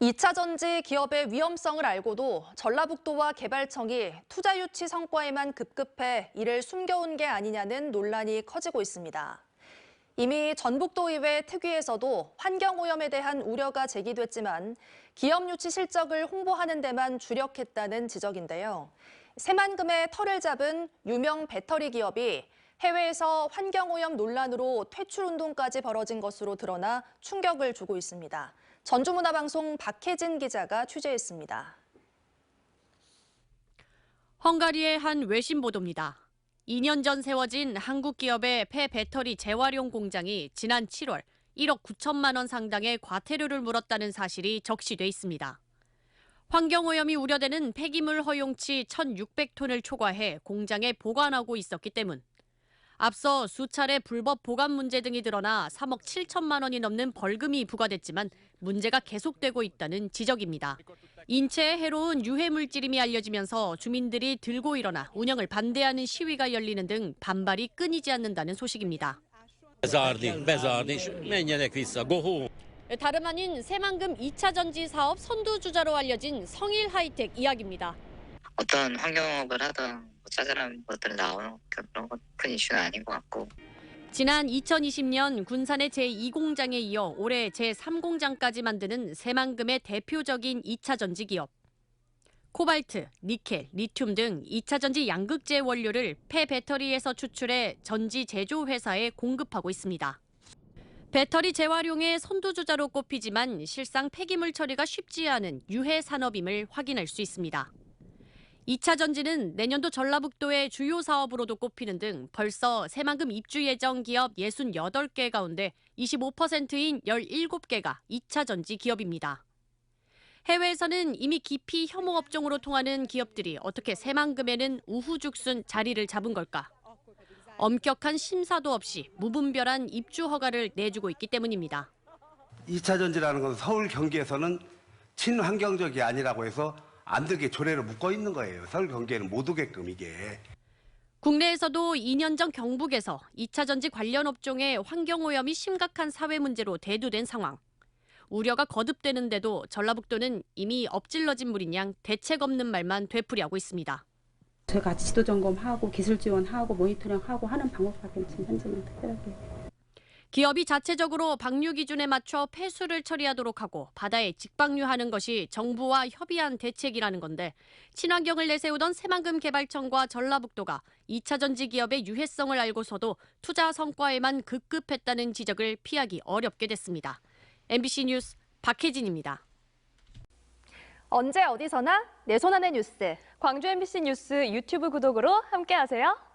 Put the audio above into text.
2차 전지 기업의 위험성을 알고도 전라북도와 개발청이 투자 유치 성과에만 급급해 이를 숨겨온 게 아니냐는 논란이 커지고 있습니다. 이미 전북도의회 특위에서도 환경오염에 대한 우려가 제기됐지만 기업 유치 실적을 홍보하는 데만 주력했다는 지적인데요. 새만금의 털을 잡은 유명 배터리 기업이 해외에서 환경오염 논란으로 퇴출 운동까지 벌어진 것으로 드러나 충격을 주고 있습니다. 전주문화방송 박혜진 기자가 취재했습니다. 헝가리의 한 외신 보도입니다. 2년 전 세워진 한국 기업의 폐배터리 재활용 공장이 지난 7월 1억 9천만 원 상당의 과태료를 물었다는 사실이 적시돼 있습니다. 환경오염이 우려되는 폐기물 허용치 1,600톤을 초과해 공장에 보관하고 있었기 때문. 앞서 수차례 불법 보관 문제 등이 드러나 3억 7천만 원이 넘는 벌금이 부과됐지만 문제가 계속되고 있다는 지적입니다. 인체에 해로운 유해 물질임이 알려지면서 주민들이 들고 일어나 운영을 반대하는 시위가 열리는 등 반발이 끊이지 않는다는 소식입니다. 다름 아닌 새만금 2차 전지 사업 선두주자로 알려진 성일 하이텍 이야기입니다. 어떤 환경업을 하든 짜잘한 것들 나오는 그런 건 큰 이슈는 아닌 것 같고. 지난 2020년 군산의 제2공장에 이어 올해 제3공장까지 만드는 새만금의 대표적인 2차 전지 기업. 코발트, 니켈, 리튬 등 2차 전지 양극재 원료를 폐배터리에서 추출해 전지 제조 회사에 공급하고 있습니다. 배터리 재활용의 선두주자로 꼽히지만 실상 폐기물 처리가 쉽지 않은 유해 산업임을 확인할 수 있습니다. 2차 전지는 내년도 전라북도의 주요 사업으로도 꼽히는 등 벌써 새만금 입주 예정 기업 68개 가운데 25%인 17개가 2차 전지 기업입니다. 해외에서는 이미 깊이 혐오 업종으로 통하는 기업들이 어떻게 새만금에는 우후죽순 자리를 잡은 걸까? 엄격한 심사도 없이 무분별한 입주 허가를 내주고 있기 때문입니다. 2차 전지라는 건 서울 경기에서는 친환경적이 아니라고 해서 안 되게 조례를 묶어 있는 거예요. 서울 경기에는 못 오게끔 이게. 국내에서도 2년 전 경북에서 2차 전지 관련 업종의 환경오염이 심각한 사회 문제로 대두된 상황. 우려가 거듭되는데도 전라북도는 이미 엎질러진 물인 양 대책 없는 말만 되풀이하고 있습니다. 저희가 지도 점검하고 기술 지원하고 모니터링하고 하는 방법밖에 지금 현재는 특별하게. 기업이 자체적으로 방류 기준에 맞춰 폐수를 처리하도록 하고 바다에 직방류하는 것이 정부와 협의한 대책이라는 건데 친환경을 내세우던 새만금 개발청과 전라북도가 2차 전지 기업의 유해성을 알고서도 투자 성과에만 급급했다는 지적을 피하기 어렵게 됐습니다. MBC 뉴스 박혜진입니다. 언제 어디서나 내 손 안의 뉴스. 광주 MBC 뉴스 유튜브 구독으로 함께하세요.